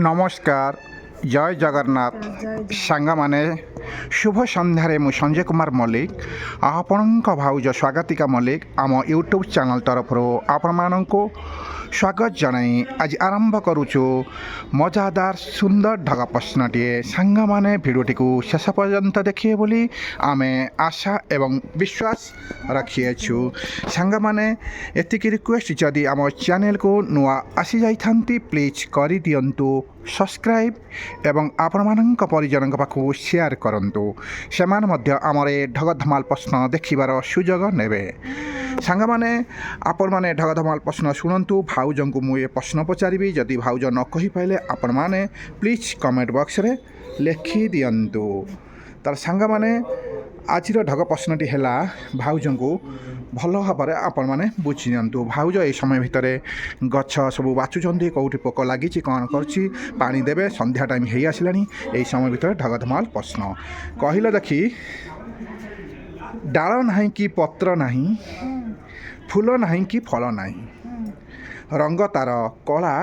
नमस्कार जय जगन्नाथ सांग माने शुभ संध्यारे मु संजय कुमार मल्लिक आपणक भाउज स्वागतिका मल्लिक आम यूट्यूब चैनल तरफ आपण मानक स्वागत जनाई आज आरंभ करुचु मजादार सुंदर ढग प्रश्नटीए सांग माने भिडियोटी को शेष पर्यंत देखिए बोली आमे आशा एवं विश्वास रखिएछु सांग माने एतिकी रिक्वेस्ट जदि आम चैनल को नुआ आसी जाइथांती प्लीज करि दियंतु सब्सक्राइब एवं आपणमानंक परिजन पाखु शेयर करंतु सेमान मध्य आमर ए ढग धमाल प्रश्न देखिबार सुजोग नेबे सांग माने आपण माने ढग धमाल प्रश्न शुणु भाउज को मुझे प्रश्न पचारि जदि भाउज न कहि पाइले आपण माने प्लीज कमेंट बॉक्स रे लिखि दियंतु तार सांग माने आज ढग प्रश्नटी है भाउज को भल भाव आपण मैंने बुझी दिंतु भाउज ये समय भितर गछ सब बाचुंट कौटी पोक लगी कौन कर देवे संध्या टाइम हो आसला यही समय भितर ढग धमाल प्रश्न कहल देखी डाल ना कि पत्र नहीं फूल नहीं कि फल नहीं रंग तार कला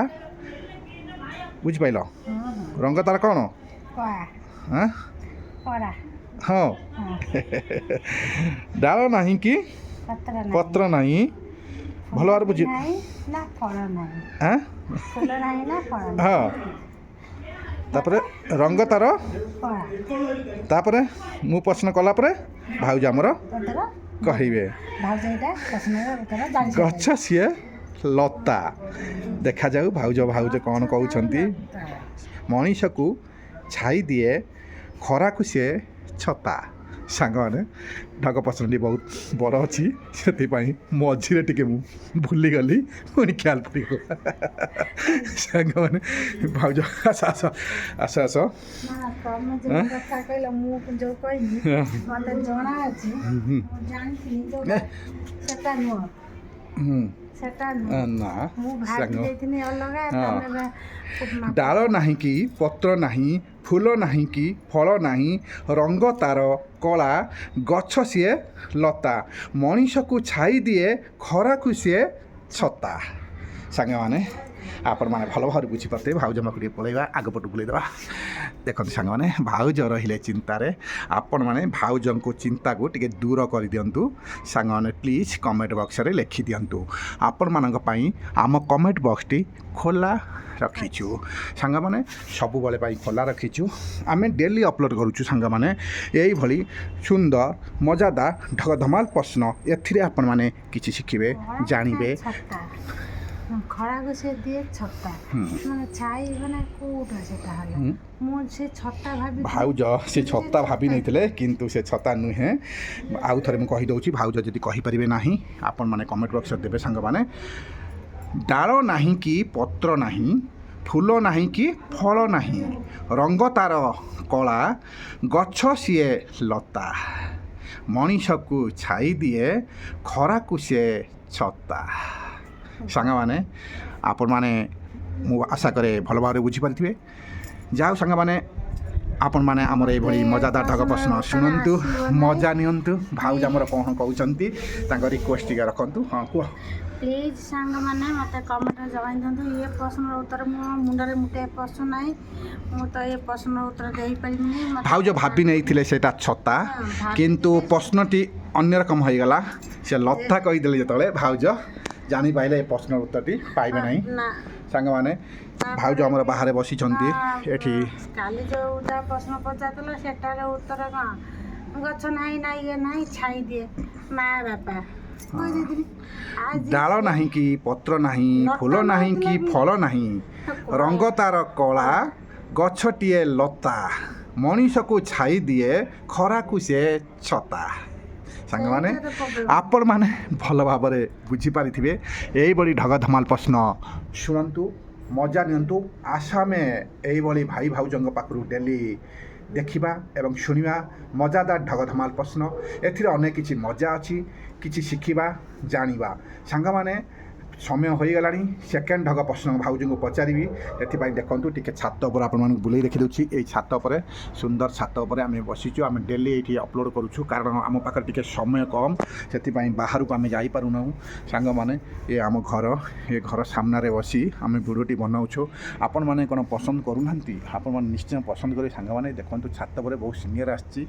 बुझिपाल रंग तार कौन हाँ डाल नहीं कि पत्र नहीं भल भाव बुझी हाँ तापर रंग तार तापर मु प्रश्न कला भाउज आमर कहबे गछ सीए लता देखा जाऊ भाउज भाउज कौन कहते मनीष को छाई दिए खरा को सी छता सांग मैंने ढग प्रश्नटी बहुत बड़ अच्छी से मझे टे भूली गली पुणी ख्याल पड़गला सांग मैंने भाउज आस आस आस आस डाल नहीं कि पत्र नहीं फूल नहीं कि फल नहीं रंग तार कला गछ सीए लता मनीष को छाई दिए खरा को सीए छता सांगे माने आपण मैंने भल भाव बुझीपारे भाउज माके पलैवा आगपटू बुलेदेवा देखते सांग मैंने भाउज रहिले चिंतार आपण मैंने भाउज को चिंता को टिके दूर कर दिंतु सांग मैंने प्लीज कमेंट बॉक्स रे लिखि दिंतु आपण मानक पई आम कमेंट बॉक्स टी खोला रखीचु सांग मैंने सब बेले खोला रखीचु आम डेली अपलोड करुचु सांग मैंने यही भली सुंदर मजादार ढग धमाल प्रश्न एथिरे आपण माने किछि शिखिबे जानिबे खरा को से दिए छत्ता माने छाई माने कोठा सेटा हला मु से छत्ता भाबी भाउज से छत्ता भाबी नैथिले किंतु से छत्ता नुहे आउ थरे मु कहि दउची भाउज जदि कहि परिबे नाही आपण माने कमेंट बॉक्स देबे संग माने डाल नाही कि पत्र नाही फूल नाही कि फल नाही रंग तार कला गछ सीए लता मनीष को छाई दिए खरा को से छत्ता सांग माने आपण माने मु आशा करे भल भाव बुझीपारे जाओ सांग माने आपण माने आमर ये मजादार ढग प्रश्न शुणु मजा नियंतु भाउज आमर कौन कहते रिक्वेस्ट टिके रखु हाँ कह प्लीज सांग माने मते कमेंट रे जवाब दंतु ये प्रश्न उत्तर मो मुंडरे मुटे प्रश्न नाही मु तो ये प्रश्न उत्तर देई परिनी भाउज भाबी नहीं सेटा छत्ता किंतु प्रश्नटी अन्य रकम हो गला से लता कहीदेले जतले भाउज जानी पाइले प्रश्न उत्तरटी पाइबे ना सांग माने भाउज आमर बाहर बसी एठी काली जो प्रश्न पचातला सेटार उत्तर कौन गछ नाही ना ये नाही छाई दिए माँ बापा डाल नहीं कि पत्र नहीं फूल नहीं कि फल नहीं रंग तार कला गछटीए लता मनीष को छाई दिए खरा को से छता सांग माने आपण माने भल भाव बुझीपारे यही बड़ी ढग धमाल प्रश्न शुणु मजा नियंतु आशा में यही बड़ी भाई भाउजों पाखु डेली देखा एवं शुणा मजादार ढग धमाल प्रश्न एथिरे अनेक किछि मजा अच्छी किछि शिखिबा जानिबा सांग माने ସମୟ ହୋଇଗଲାଣି ସେକେଣ୍ଡ ଢଗ ପ୍ରଶ୍ନ ଭାଉଜଙ୍କୁ ପଚାରିବି ସେଥିପାଇଁ ଦେଖନ୍ତୁ ଟିକେ ଛାତ ଉପରେ ଆପଣମାନଙ୍କୁ ବୁଲେଇ ଦେଖିଦେଉଛି ଏଇ ଛାତ ଉପରେ ସୁନ୍ଦର ଛାତ ଉପରେ ଆମେ ବସିଛୁ ଆମେ ଡେଲି ଏଇଠି ଅପଲୋଡ଼ କରୁଛୁ କାରଣ ଆମ ପାଖରେ ଟିକେ ସମୟ କମ୍ ସେଥିପାଇଁ ବାହାରକୁ ଆମେ ଯାଇପାରୁନାହୁଁ ସାଙ୍ଗମାନେ ଏ ଆମ ଘର ଏ ଘର ସାମ୍ନାରେ ବସି ଆମେ ଭିଡ଼ିଓଟି ବନାଉଛୁ ଆପଣମାନେ କ'ଣ ପସନ୍ଦ କରୁନାହାନ୍ତି ଆପଣମାନେ ନିଶ୍ଚୟ ପସନ୍ଦ କରିବେ ସାଙ୍ଗମାନେ ଦେଖନ୍ତୁ ଛାତ ଉପରେ ବହୁତ ସିନିୟର ଆସିଛି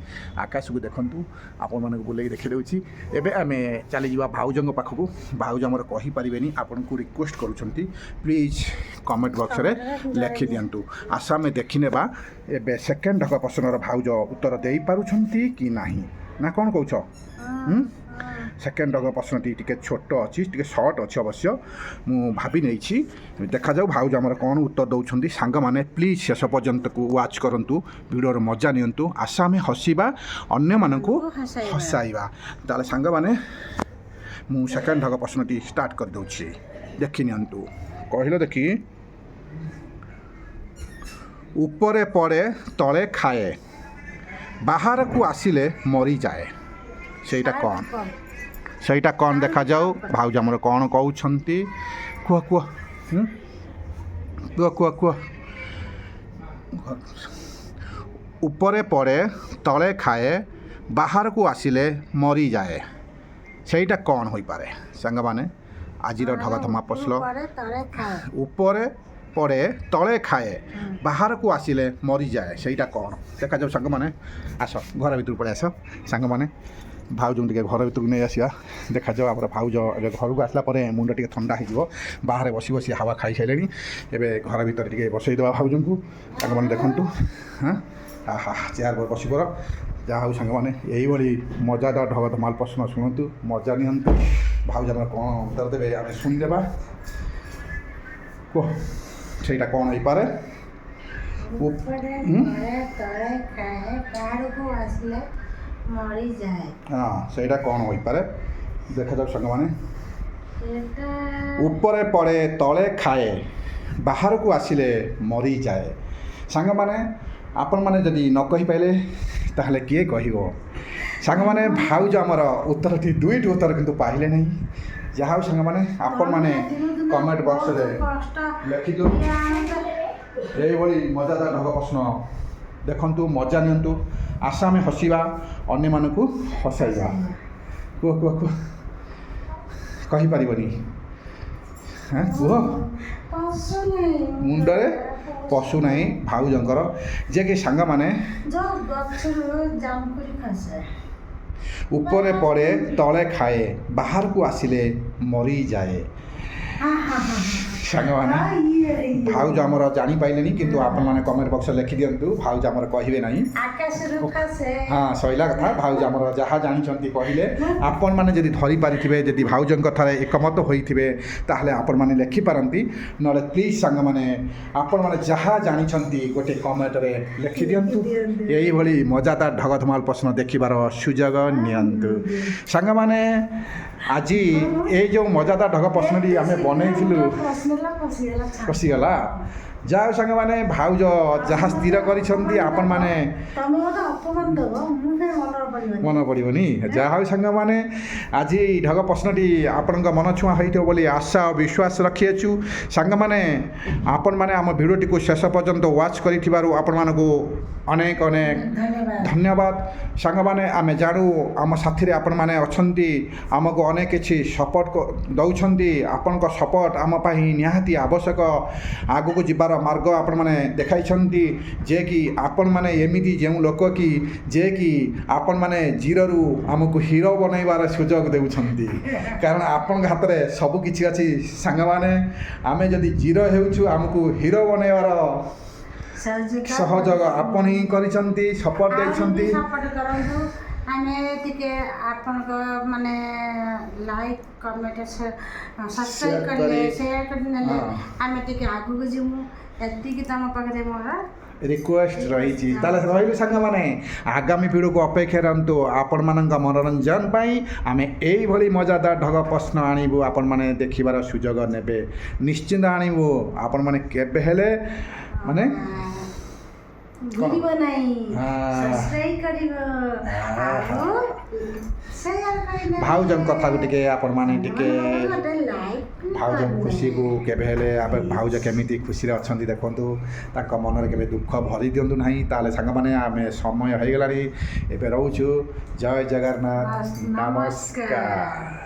ଆକାଶକୁ ଦେଖନ୍ତୁ ଆପଣମାନଙ୍କୁ ବୁଲେଇ ଦେଖିଦେଉଛି ଏବେ ଆମେ ଚାଲିଯିବା ଭାଉଜଙ୍କ ପାଖକୁ ଭାଉଜ ଆମର କହିପାରିବେନି ଆପଣଙ୍କୁ ରିକ୍ୱେଷ୍ଟ କରୁଛନ୍ତି ପ୍ଲିଜ୍ କମେଣ୍ଟ ବକ୍ସରେ ଲେଖିଦିଅନ୍ତୁ ଆସ ଆମେ ଦେଖିନେବା ଏବେ ସେକେଣ୍ଡ ଢଗ ପ୍ରଶ୍ନର ଭାଉଜ ଉତ୍ତର ଦେଇପାରୁଛନ୍ତି କି ନାହିଁ ନା କ'ଣ କହୁଛ ସେକେଣ୍ଡ ଢଗ ପ୍ରଶ୍ନଟି ଟିକେ ଛୋଟ ଅଛି ଟିକେ ସର୍ଟ ଅଛି ଅବଶ୍ୟ ମୁଁ ଭାବି ନେଇଛି ଦେଖାଯାଉ ଭାଉଜ ଆମର କ'ଣ ଉତ୍ତର ଦେଉଛନ୍ତି ସାଙ୍ଗମାନେ ପ୍ଲିଜ୍ ଶେଷ ପର୍ଯ୍ୟନ୍ତକୁ ୱାଚ୍ କରନ୍ତୁ ଭିଡ଼ିଓର ମଜା ନିଅନ୍ତୁ ଆସ ଆମେ ହସିବା ଅନ୍ୟମାନଙ୍କୁ ହସାଇବା ତାହେଲେ ସାଙ୍ଗମାନେ ମୁଁ ସେକେଣ୍ଡ ଢଗ ପ୍ରଶ୍ନଟି ଷ୍ଟାର୍ଟ କରିଦେଉଛି ଦେଖିନିଅନ୍ତୁ କହିଲ ଦେଖି ଉପରେ ପଡ଼େ ତଳେ ଖାଏ ବାହାରକୁ ଆସିଲେ ମରିଯାଏ ସେଇଟା କ'ଣ ଦେଖାଯାଉ ଭାଉଜ ଆମର କ'ଣ କହୁଛନ୍ତି କୁହ ଉପରେ ପଡ଼େ ତଳେ ଖାଏ ବାହାରକୁ ଆସିଲେ ମରିଯାଏ ସେଇଟା କ'ଣ ହୋଇପାରେ ସାଙ୍ଗମାନେ ଆଜିର ଢଗଧମା ପ୍ରଶ୍ନ ଉପରେ ପଡ଼େ ତଳେ ଖାଏ ବାହାରକୁ ଆସିଲେ ମରିଯାଏ ସେଇଟା କ'ଣ ଦେଖାଯାଉ ସାଙ୍ଗମାନେ ଆସ ଘର ଭିତରକୁ ପଳେଇ ଆସ ସାଙ୍ଗମାନେ ଭାଉଜଙ୍କୁ ଟିକେ ଘର ଭିତରକୁ ନେଇ ଆସିବା ଦେଖାଯାଉ ଆମର ଭାଉଜ ଏବେ ଘରକୁ ଆସିଲା ପରେ ମୁଣ୍ଡ ଟିକେ ଥଣ୍ଡା ହେଇଯିବ ବାହାରେ ବସି ବସି ହାୱା ଖାଇସାରିଲେଣି ଏବେ ଘର ଭିତରେ ଟିକେ ବସେଇଦେବା ଭାଉଜଙ୍କୁ ସାଙ୍ଗମାନେ ଦେଖନ୍ତୁ ଚେୟାର ଉପରେ ବସି ପଡ଼ ଯାହା ହଉ ସାଙ୍ଗମାନେ ଏଇଭଳି ମଜାଦାର ଢଗଧମାଲ ପ୍ରଶ୍ନ ଶୁଣନ୍ତୁ ମଜା ନିଅନ୍ତୁ ଭାଉଜ ଆମର କ'ଣ ଉତ୍ତର ଦେବେ ଆମେ ଶୁଣିଦେବା କୁହ ସେଇଟା କ'ଣ ହେଇପାରେ ହଁ ସେଇଟା କ'ଣ ହୋଇପାରେ ଦେଖାଯାଉ ସାଙ୍ଗମାନେ ଉପରେ ପଡ଼େ ତଳେ ଖାଏ ବାହାରକୁ ଆସିଲେ ମରିଯାଏ ସାଙ୍ଗମାନେ ଆପଣମାନେ ଯଦି ନ କହିପାରିଲେ ତାହେଲେ କିଏ କହିବ ସାଙ୍ଗମାନେ ଭାଉଜ ଆମର ଉତ୍ତରଟି ଦୁଇଟି ଉତ୍ତର କିନ୍ତୁ ପାଇଲେ ନାହିଁ ଯାହା ହଉ ସାଙ୍ଗମାନେ ଆପଣମାନେ କମେଣ୍ଟ ବକ୍ସରେ ଲେଖିଦିଅନ୍ତୁ ଏଇଭଳି ମଜାଦାର ଢଗ ପ୍ରଶ୍ନ ଦେଖନ୍ତୁ ମଜା ନିଅନ୍ତୁ ଆସ ଆମେ ହସିବା ଅନ୍ୟମାନଙ୍କୁ ହସାଇବା କୁହ କହିପାରିବନି କୁହ ମୁଣ୍ଡରେ ପଶୁ ନାହିଁ ଭାଉଜଙ୍କର ଯିଏକି ସାଙ୍ଗମାନେ ଉପରେ ପଡ଼େ ତଳେ ଖାଏ ବାହାରକୁ ଆସିଲେ ମରିଯାଏ ସାଙ୍ଗମାନେ ଭାଉଜ ଆମର ଜାଣିପାରିଲେନି କିନ୍ତୁ ଆପଣମାନେ କମେଣ୍ଟ ବକ୍ସରେ ଲେଖିଦିଅନ୍ତୁ ଭାଉଜ ଆମର କହିବେ ନାହିଁ ହଁ ସଇଲା କଥା ଭାଉଜ ଆମର ଯାହା ଜାଣିଛନ୍ତି କହିଲେ ଆପଣମାନେ ଯଦି ଧରିପାରିଥିବେ ଯଦି ଭାଉଜଙ୍କ କଥାରେ ଏକମତ ହୋଇଥିବେ ତାହେଲେ ଆପଣମାନେ ଲେଖିପାରନ୍ତି ନହେଲେ ପ୍ଲିଜ୍ ସାଙ୍ଗମାନେ ଆପଣମାନେ ଯାହା ଜାଣିଛନ୍ତି ଗୋଟେ କମେଣ୍ଟରେ ଲେଖିଦିଅନ୍ତୁ ଏଇଭଳି ମଜାଦାର ଢଗଧମାଲ ପ୍ରଶ୍ନ ଦେଖିବାର ସୁଯୋଗ ନିଅନ୍ତୁ ସାଙ୍ଗମାନେ ଆଜି ଏଇ ଯେଉଁ ମଜାଦାର ଢଗ ପ୍ରଶ୍ନଟି ଆମେ ବନେଇଥିଲୁ ପଶିଗଲା ଯାହା ସାଙ୍ଗମାନେ ଭାଉଜ ଯାହା ସ୍ଥିର କରିଛନ୍ତି ଆପଣମାନେ ମନେ ପଡ଼ିବନି ଯାହା ହଉ ସାଙ୍ଗମାନେ ଆଜି ଢଗ ପ୍ରଶ୍ନଟି ଆପଣଙ୍କ ମନ ଛୁଆଁ ହୋଇଥିବ ବୋଲି ଆଶା ଓ ବିଶ୍ୱାସ ରଖିଅଛୁ ସାଙ୍ଗମାନେ ଆପଣମାନେ ଆମ ଭିଡ଼ିଓଟିକୁ ଶେଷ ପର୍ଯ୍ୟନ୍ତ ୱାଚ୍ କରିଥିବାରୁ ଆପଣମାନଙ୍କୁ ଅନେକ ଧନ୍ୟବାଦ ସାଙ୍ଗମାନେ ଆମେ ଜାଣୁ ଆମ ସାଥିରେ ଆପଣମାନେ ଅଛନ୍ତି ଆମକୁ ଅନେକ କିଛି ସପୋର୍ଟ ଦେଉଛନ୍ତି ଆପଣଙ୍କ ସପୋର୍ଟ ଆମ ପାଇଁ ନିହାତି ଆବଶ୍ୟକ ଆଗକୁ ଯିବାର ମାର୍ଗ ଆପଣମାନେ ଦେଖାଇଛନ୍ତି ଯିଏକି ଆପଣମାନେ ଏମିତି ଯେଉଁ ଲୋକ କି ଯିଏକି ଆପଣମାନେ ଜିରୋରୁ ଆମକୁ ହିରୋ ବନେଇବାର ସୁଯୋଗ ଦେଉଛନ୍ତି କାରଣ ଆପଣଙ୍କ ହାତରେ ସବୁ କିଛି ଅଛି ସାଙ୍ଗମାନେ ଆମେ ଯଦି ଜିରୋ ହେଉଛୁ ଆମକୁ ହିରୋ ବନେଇବାର ସହଯୋଗ ଆପଣ ହିଁ କରିଛନ୍ତି ସପୋର୍ଟ ଦେଇଛନ୍ତି ଆମେ ଟିକେ ଆପଣଙ୍କ ମାନେ ଲାଇକ୍ କମେଣ୍ଟ ସବସ୍କ୍ରାଇବ୍ କରିଲେ ସେୟାର କରିନେଲେ ଆମେ ଟିକେ ଆଗକୁ ଯିବୁ ଏତିକି ତମ ପାଖରେ ମୋର ରିକ୍ୱେଷ୍ଟ ରହିଛି ତାହେଲେ ରହିଲୁ ସାଙ୍ଗମାନେ ଆଗାମୀ ପିଢ଼ିକୁ ଅପେକ୍ଷା ରହନ୍ତୁ ଆପଣମାନଙ୍କ ମନୋରଞ୍ଜନ ପାଇଁ ଆମେ ଏଇଭଳି ମଜାଦାର ଢଗ ପ୍ରଶ୍ନ ଆଣିବୁ ଆପଣମାନେ ଦେଖିବାର ସୁଯୋଗ ନେବେ ନିଶ୍ଚିନ୍ତ ଆଣିବୁ ଆପଣମାନେ କେବେ ହେଲେ ମାନେ ଭୁଲିବ ନାହିଁ ସବସ୍କ୍ରାଇବ୍ କରିବ ଭାଉଜଙ୍କ କଥାକୁ ଟିକେ ଆପଣମାନେ ଟିକେ ଲାଇକ୍ ଭାଉଜ ଖୁସିକୁ କେବେ ହେଲେ ଆମେ ଭାଉଜ କେମିତି ଖୁସିରେ ଅଛନ୍ତି ଦେଖନ୍ତୁ, ତାଙ୍କ ମନରେ କେବେ ଦୁଃଖ ଭରି ଦିଅନ୍ତୁ ନାହିଁ। ତାହେଲେ ସାଙ୍ଗମାନେ ଆମେ ସମୟ ହେଇଗଲାଣି, ଏବେ ରହୁଛୁ। ଜୟ ଜଗନ୍ନାଥ, ନମସ୍କାର।